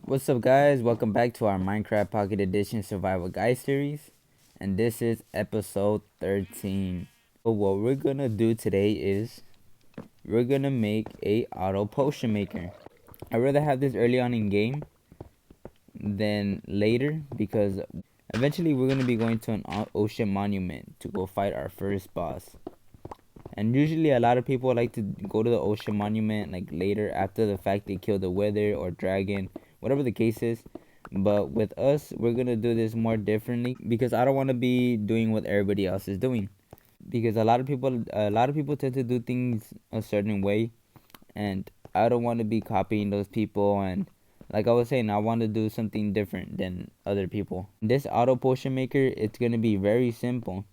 What's up, guys? Welcome back to our Minecraft Pocket Edition Survival Guide series, and this is episode 13. So what we're gonna do today is we're gonna make a auto potion maker. I'd rather have this early on in game than later because eventually we're gonna be going to an ocean monument to go fight our first boss. And usually a lot of people like to go to the ocean monument like later after the fact they kill the wither or dragon, whatever the case is. But with us, we're gonna do this more differently because I don't want to be doing what everybody else is doing. Because a lot of people tend to do things a certain way, and I don't want to be copying those people. And like I was saying, I want to do something different than other people. This auto potion maker, it's gonna be very simple.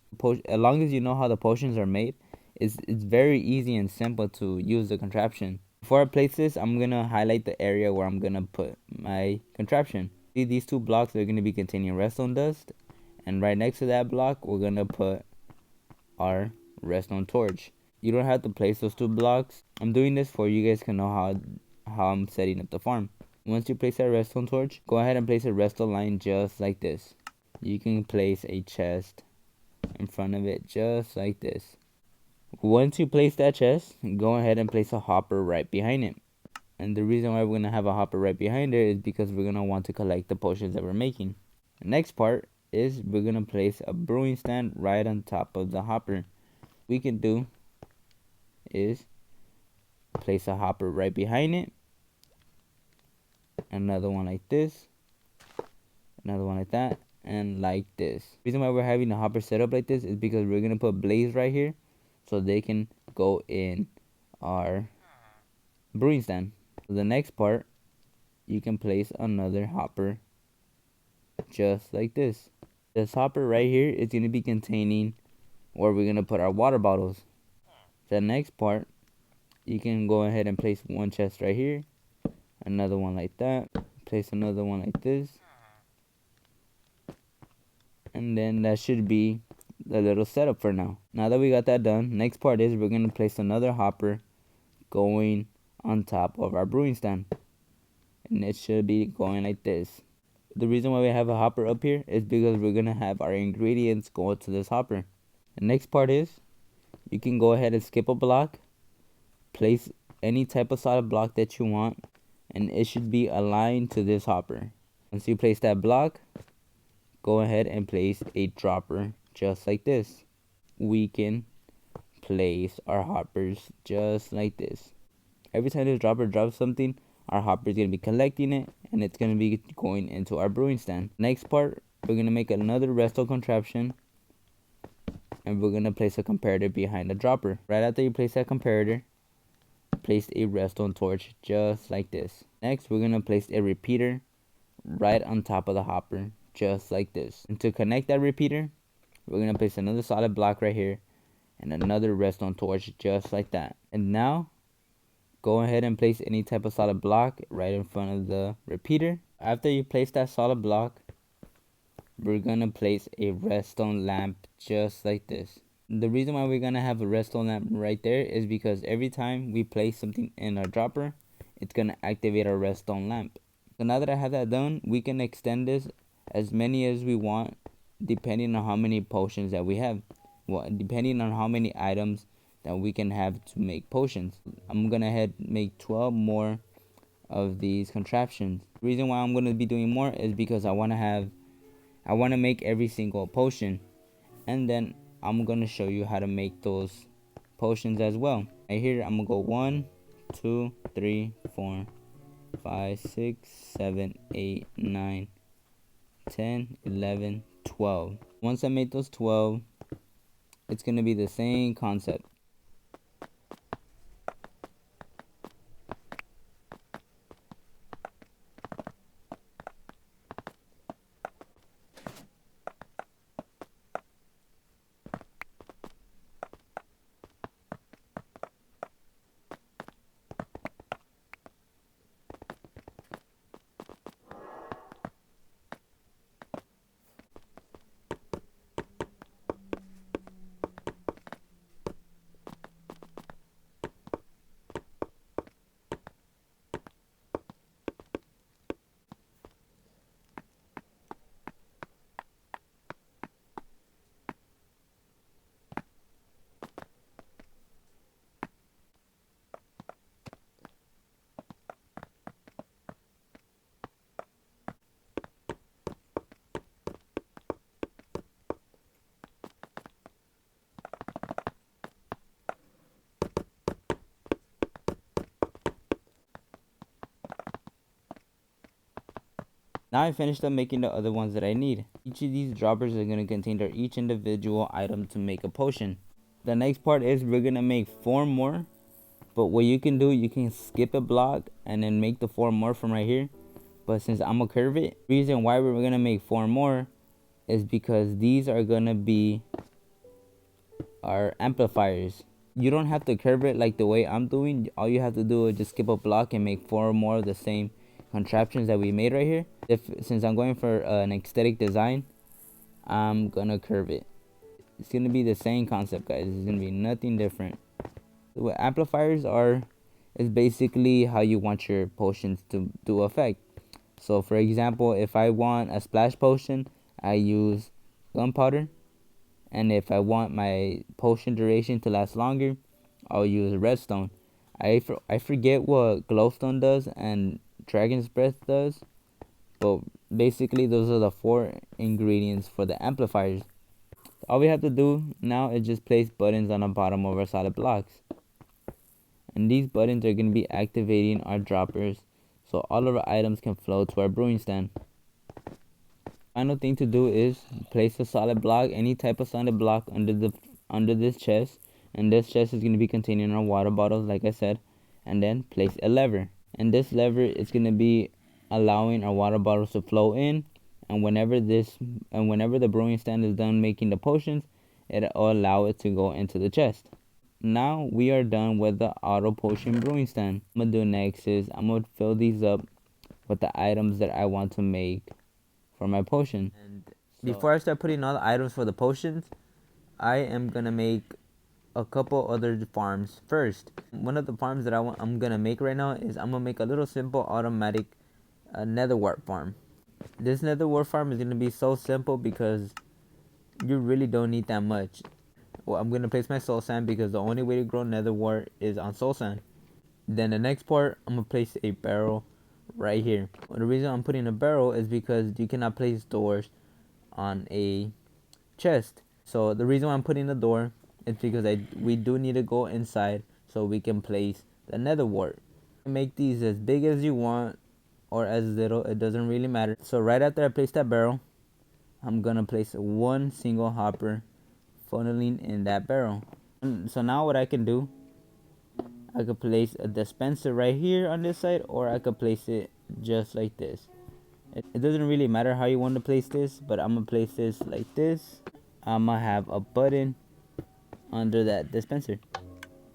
As long as you know how the potions are made, it's very easy and simple to use the contraption. Before I place this, I'm gonna highlight the area where I'm gonna put my contraption. See, these two blocks are gonna be containing redstone dust, and right next to that block, we're gonna put our redstone torch. You don't have to place those two blocks. I'm doing this for you guys can know how I'm setting up the farm. Once you place that redstone torch, go ahead and place a redstone line just like this. You can place a chest in front of it just like this. Once you place that chest, go ahead and place a hopper right behind it. And the reason why we're going to have a hopper right behind it is because we're going to want to collect the potions that we're making. The next part is we're going to place a brewing stand right on top of the hopper. What we can do is place a hopper right behind it, another one like this, another one like that, and like this. The reason why we're having the hopper set up like this is because we're going to put blaze right here so they can go in our brewing stand. The next part, you can place another hopper just like this. This hopper right here is going to be containing where we're going to put our water bottles. The next part, you can go ahead and place one chest right here, another one like that, place another one like this, and then that should be the little setup for now. Now that we got that done, next part is we're going to place another hopper going on top of our brewing stand, and it should be going like this. The reason why we have a hopper up here is because we're going to have our ingredients go to this hopper. The next part is you can go ahead and skip a block, place any type of solid block that you want, and it should be aligned to this hopper. Once you place that block, go ahead and place a dropper just like this. We can place our hoppers just like this. Every time this dropper drops something, our hopper is going to be collecting it, and it's going to be going into our brewing stand. Next part, we're going to make another redstone contraption, and we're going to place a comparator behind the dropper. Right after you place that comparator, place a redstone torch just like this. Next, we're going to place a repeater right on top of the hopper just like this. And to connect that repeater, we're going to place another solid block right here and another redstone torch just like that. And now, go ahead and place any type of solid block right in front of the repeater. After you place that solid block, we're gonna place a redstone lamp just like this. The reason why we're gonna have a redstone lamp right there is because every time we place something in our dropper, it's gonna activate our redstone lamp. So now that I have that done, we can extend this as many as we want depending on how many potions that we have. Well, depending on how many items that we can have to make potions. I'm gonna make 12 more of these contraptions. The reason why I'm gonna be doing more is because I wanna make every single potion, and then I'm gonna show you how to make those potions as well. Right here, I'm gonna go 1, 2, 3, 4, 5, 6, 7, 8, 9, 10, 11, 12. Once I make those 12, it's gonna be the same concept. Now I finished up making the other ones that I need. Each of these droppers are going to contain their each individual item to make a potion. The next part is we're going to make 4 more. But what you can do, you can skip a block and then make the 4 more from right here. But since I'm going to curve it, the reason why we're going to make 4 more is because these are going to be our amplifiers. You don't have to curve it like the way I'm doing. All you have to do is just skip a block and make 4 more of the same contraptions that we made right here. Since I'm going for an aesthetic design, I'm gonna curve it. It's gonna be the same concept, guys. It's gonna be nothing different. What amplifiers are is basically how you want your potions to affect. So for example, if I want a splash potion, I use gunpowder. And if I want my potion duration to last longer, I'll use redstone. I forget what glowstone does and dragon's breath does, but basically those are the 4 ingredients for the amplifiers. All we have to do now is just place buttons on the bottom of our solid blocks, and these buttons are going to be activating our droppers so all of our items can flow to our brewing stand. Final thing to do is place a solid block, any type of solid block under this chest, and this chest is going to be containing our water bottles like I said, and then place a lever, and this lever is going to be allowing our water bottles to flow in, and whenever the brewing stand is done making the potions, it'll allow it to go into the chest. Now we are done with the auto potion brewing stand. What I'm gonna do next is I'm gonna fill these up with the items that I want to make for my potion. And before I start putting all the items for the potions, I am gonna make a couple other farms first. One of the farms that I'm gonna make right now is I'm gonna make a little simple automatic nether wart farm. This nether wart farm is gonna be so simple because you really don't need that much. Well, I'm gonna place my soul sand because the only way to grow nether wart is on soul sand. Then the next part, I'm gonna place a barrel right here. Well, the reason I'm putting a barrel is because you cannot place doors on a chest. So the reason why I'm putting the door is because we do need to go inside so we can place the nether wart. Make these as big as you want or as little, it doesn't really matter. So right after I place that barrel, I'm gonna place 1 single hopper funneling in that barrel. So now what I can do, I could place a dispenser right here on this side, or I could place it just like this. It doesn't really matter how you want to place this, but I'm gonna place this like this. I'm gonna have a button under that dispenser,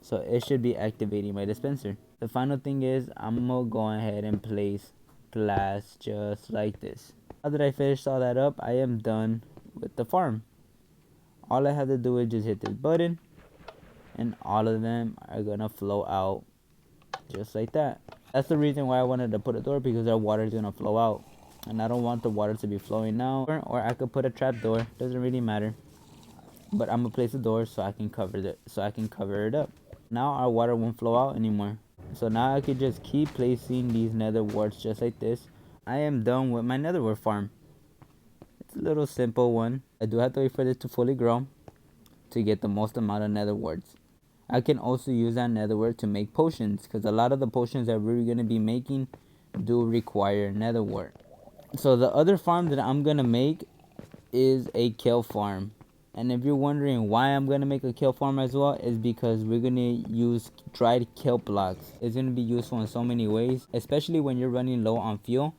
so it should be activating my dispenser. The final thing is I'm gonna go ahead and place glass just like this. Now that I finished all that up, I am done with the farm. All I have to do is just hit this button, and all of them are gonna flow out just like that. That's the reason why I wanted to put a door, because our water is gonna flow out, and I don't want the water to be flowing now. Or I could put a trap door, doesn't really matter, but I'm gonna place a door so I can cover it up. Now our water won't flow out anymore, so now I could just keep placing these nether warts just like this. I am done with my nether wart farm. It's a little simple one. I do have to wait for this to fully grow to get the most amount of nether warts. I can also use that nether wart to make potions, because a lot of the potions that we're going to be making do require nether wart. So the other farm that I'm going to make is a kelp farm. And if you're wondering why I'm going to make a kelp farm as well, is because we're going to use dried kelp blocks. It's going to be useful in so many ways, especially when you're running low on fuel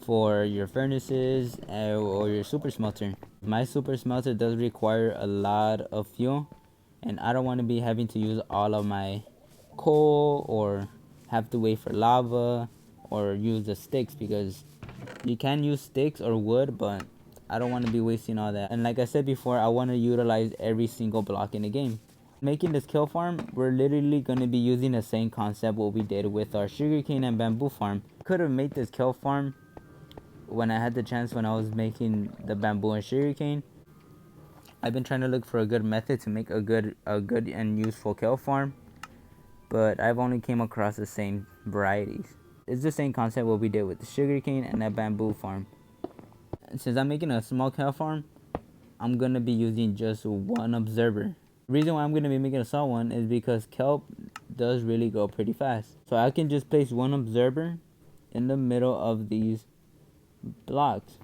for your furnaces or your super smelter. My super smelter does require a lot of fuel, and I don't want to be having to use all of my coal or have to wait for lava or use the sticks, because you can use sticks or wood, but I don't want to be wasting all that. And like I said before, I want to utilize every single block in the game. Making this kill farm, we're literally going to be using the same concept what we did with our sugarcane and bamboo farm. Could have made this kill farm when I had the chance when I was making the bamboo and sugarcane. I've been trying to look for a good method to make a good and useful kelp farm, but I've only came across the same varieties. It's the same concept what we did with the sugarcane and that bamboo farm. And since I'm making a small kelp farm, I'm gonna be using just 1 observer. The reason why I'm gonna be making a small one is because kelp does really grow pretty fast. So I can just place 1 observer in the middle of these blocks.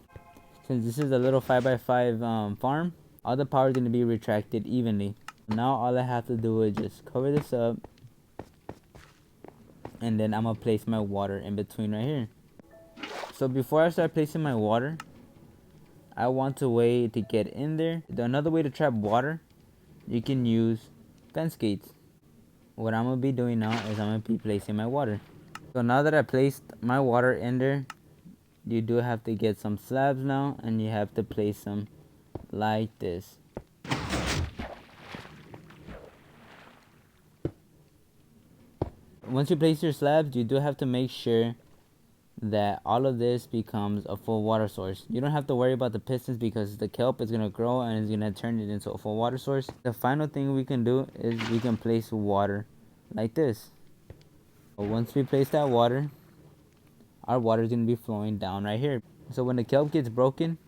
Since this is a little 5x5 farm, all the power is going to be retracted evenly. Now all I have to do is just cover this up, and then I'm going to place my water in between right here. So before I start placing my water, I want a way to get in there. Another way to trap water, you can use fence gates. What I'm going to be doing now is I'm going to be placing my water. So now that I placed my water in there, you do have to get some slabs now, and you have to place them like this. Once you place your slabs, you do have to make sure that all of this becomes a full water source. You don't have to worry about the pistons because the kelp is going to grow and it's going to turn it into a full water source. The final thing we can do is we can place water like this. Once we place that water, our water is going to be flowing down right here. So when the kelp gets broken,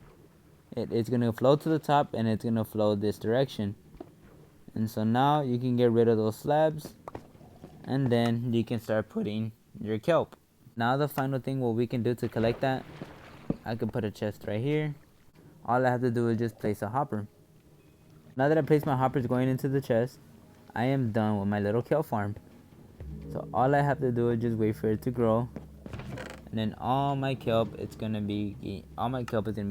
it's going to flow to the top and it's going to flow this direction. And so now you can get rid of those slabs, and then you can start putting your kelp. Now the final thing what we can do to collect that, I can put a chest right here. All I have to do is just place a hopper. Now that I place my hoppers going into the chest, I am done with my little kelp farm. So all I have to do is just wait for it to grow, and then all my kelp is gonna be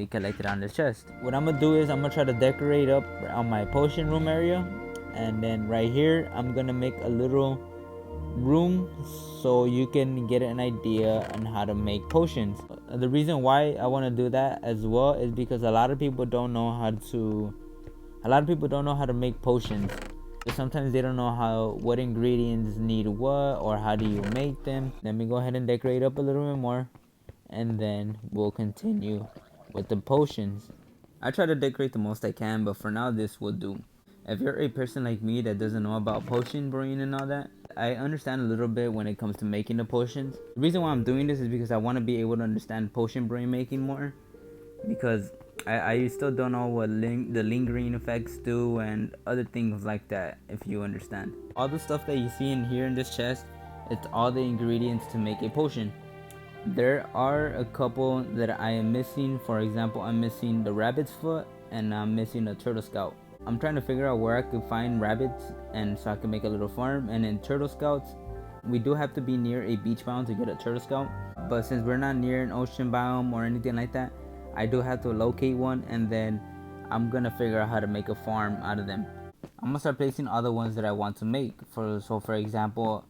collected on this chest. What I'm gonna do is I'm gonna try to decorate up on my potion room area, and then right here I'm gonna make a little room so you can get an idea on how to make potions. The reason why I want to do that as well is because a lot of people don't know how to make potions. Sometimes they don't know what ingredients need what, or how do you make them. Let me go ahead and decorate up a little bit more, and then we'll continue with the potions. I try to decorate the most I can, but for now this will do. If you're a person like me that doesn't know about potion brewing and all that, I understand a little bit when it comes to making the potions. The reason why I'm doing this is because I want to be able to understand potion brewing making more, because I still don't know what the lingering effects do and other things like that, if you understand. All the stuff that you see in here in this chest, it's all the ingredients to make a potion. There are a couple that I am missing. For example, I'm missing the rabbit's foot and I'm missing a turtle scalp. I'm trying to figure out where I could find rabbits and so I can make a little farm. And in turtle scouts, we do have to be near a beach biome to get a turtle scout, but since we're not near an ocean biome or anything like that, I do have to locate one, and then I'm gonna figure out how to make a farm out of them. I'm gonna start placing other ones that I want to make. For example,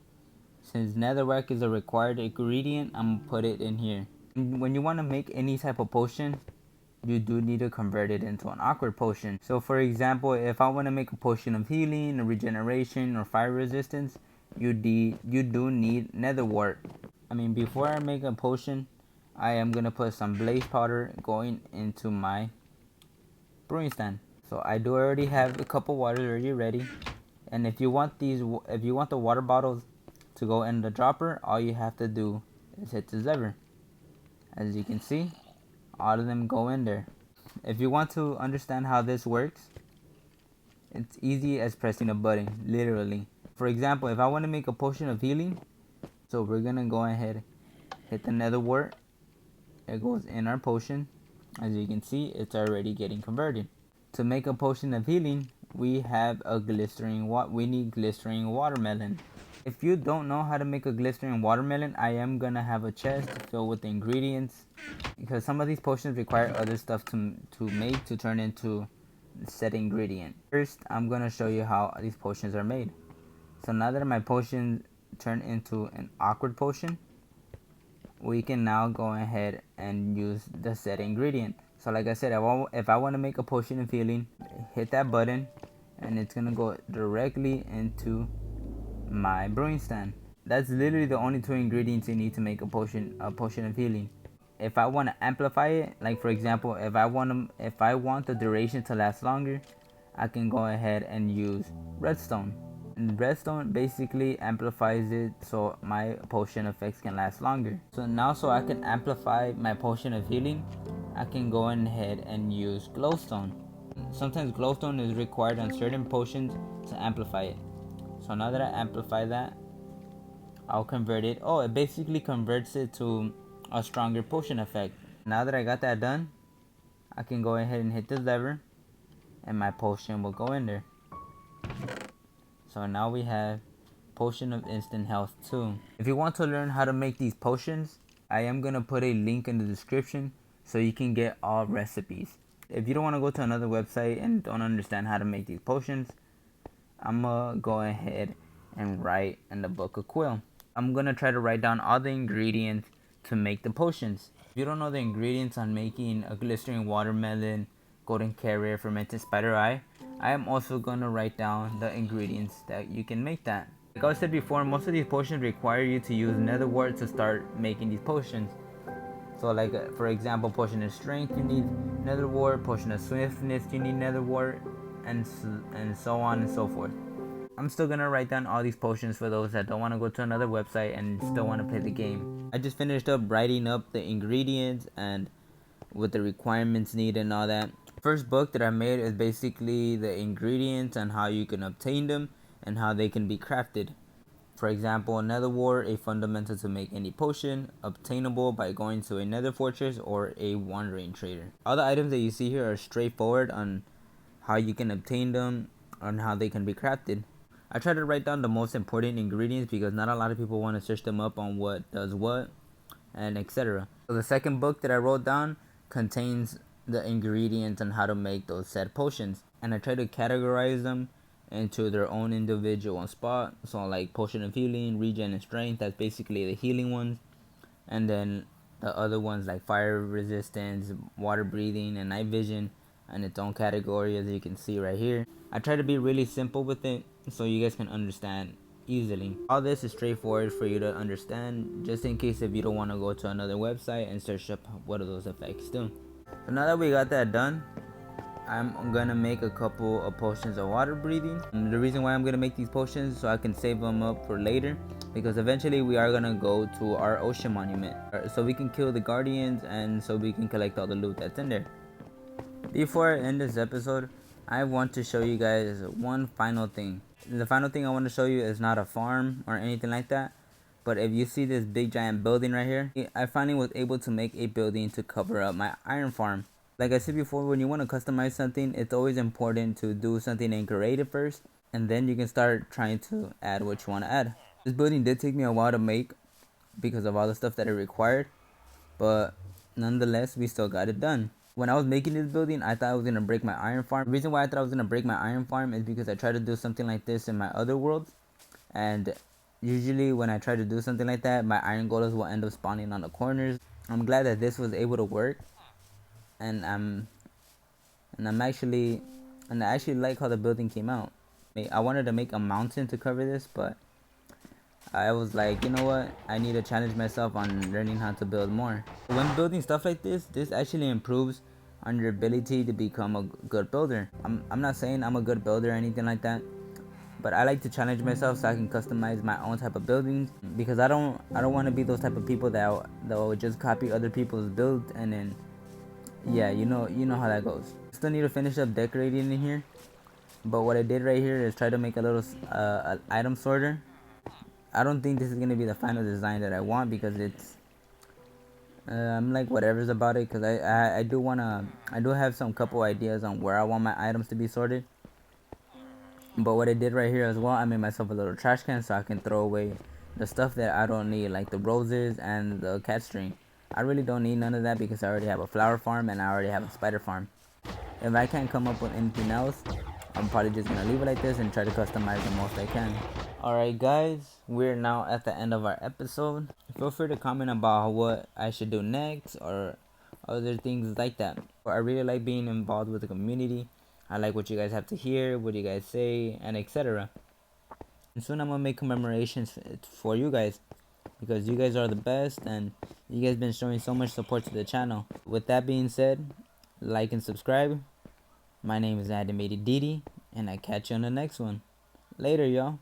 since netherrack is a required ingredient, I'm gonna put it in here. When you want to make any type of potion, you do need to convert it into an awkward potion. So for example, if I want to make a potion of healing or regeneration or fire resistance, you do need nether wart. Before I make a potion, I am gonna put some blaze powder going into my brewing stand. So I do already have a couple waters already ready, and if you want the water bottles to go in the dropper, all you have to do is hit this lever. As you can see, all of them go in there. If you want to understand how this works, it's easy as pressing a button, literally. For example, if I want to make a potion of healing, so we're gonna go ahead, hit the nether wart. It goes in our potion. As you can see, it's already getting converted. To make a potion of healing, we need glistering watermelon. If you don't know how to make a glistering watermelon, I am gonna have a chest filled with the ingredients, because some of these potions require other stuff to make to turn into said ingredient. First, I'm gonna show you how these potions are made. So now that my potion turned into an awkward potion, we can now go ahead and use the said ingredient. So like I said, if I want to make a potion of healing, hit that button and it's gonna go directly into my brewing stand. That's literally the only two ingredients you need to make a potion of healing. If I want to amplify it, like for example, if I want the duration to last longer, I can go ahead and use redstone. And redstone basically amplifies it so my potion effects can last longer. So now, so I can amplify my potion of healing, I can go ahead and use glowstone. Sometimes glowstone is required on certain potions to amplify it. So now that I amplify that, I'll convert it. It basically converts it to a stronger potion effect. Now that I got that done, I can go ahead and hit this lever and my potion will go in there. So now we have potion of instant health 2. If you want to learn how to make these potions, I am going to put a link in the description so you can get all recipes. If you don't want to go to another website and don't understand how to make these potions, I'm going to go ahead and write in the book of Quill. I'm going to try to write down all the ingredients to make the potions. If you don't know the ingredients on making a glistering watermelon, golden carrot, fermented spider eye, I am also going to write down the ingredients that you can make that. Like I said before, most of these potions require you to use nether wart to start making these potions. So like for example, potion of strength you need nether wart, potion of swiftness you need nether wart, and so on and so forth. I'm still gonna write down all these potions for those that don't want to go to another website and still want to play the game. I just finished up writing up the ingredients and what the requirements need and all that. First book that I made is basically the ingredients and how you can obtain them and how they can be crafted. For example, nether wart, a fundamental to make any potion, obtainable by going to a nether fortress or a wandering trader. All the items that you see here are straightforward on how you can obtain them and how they can be crafted. I try to write down the most important ingredients because not a lot of people want to search them up on what does what and etc. So the second book that I wrote down contains the ingredients and how to make those said potions, and I try to categorize them into their own individual spot. So like potion of healing, regen, and strength, that's basically the healing ones, and then the other ones like fire resistance, water breathing, and night vision in its own category, as you can see right here. I try to be really simple with it so you guys can understand easily. All this is straightforward for you to understand, just in case if you don't want to go to another website and search up what do those effects do. So now that we got that done, I'm gonna make a couple of potions of water breathing. And the reason why I'm gonna make these potions so I can save them up for later, because eventually we are gonna go to our ocean monument so we can kill the guardians and so we can collect all the loot that's in there. Before I end this episode, I want to show you guys one final thing. The final thing I want to show you is not a farm or anything like that, but if you see this big giant building right here, I finally was able to make a building to cover up my iron farm. Like I said before, when you want to customize something, it's always important to do something in creative first, and then you can start trying to add what you want to add. This building did take me a while to make because of all the stuff that it required, but nonetheless, we still got it done. When I was making this building, I thought I was going to break my iron farm. The reason why I thought I was going to break my iron farm is because I tried to do something like this in my other worlds, and usually when I try to do something like that, my iron golems will end up spawning on the corners. I'm glad that this was able to work, and I actually like how the building came out. I wanted to make a mountain to cover this, but I was like, you know what, I need to challenge myself on learning how to build more. When building stuff like this actually improves on your ability to become a good builder. I'm not saying I'm a good builder or anything like that, but I like to challenge myself so I can customize my own type of buildings, because I don't want to be those type of people that will just copy other people's builds and then yeah, you know how that goes. Still need to finish up decorating in here, but what I did right here is try to make a little item sorter. I don't think this is gonna be the final design that I want because it's I'm like whatever's about it, because I do have some couple ideas on where I want my items to be sorted. But what I did right here as well, I made myself a little trash can so I can throw away the stuff that I don't need, like the roses and the cat string. I really don't need none of that because I already have a flower farm and I already have a spider farm. If I can't come up with anything else, I'm probably just gonna leave it like this and try to customize the most I can. Alright guys, we're now at the end of our episode. Feel free to comment about what I should do next or other things like that. I really like being involved with the community. I like what you guys have to hear, what you guys say, and etc. And soon I'm gonna make commemorations for you guys, because you guys are the best and you guys been showing so much support to the channel. With that being said, like and subscribe. My name is Animated Didi, and I catch you on the next one. Later, y'all.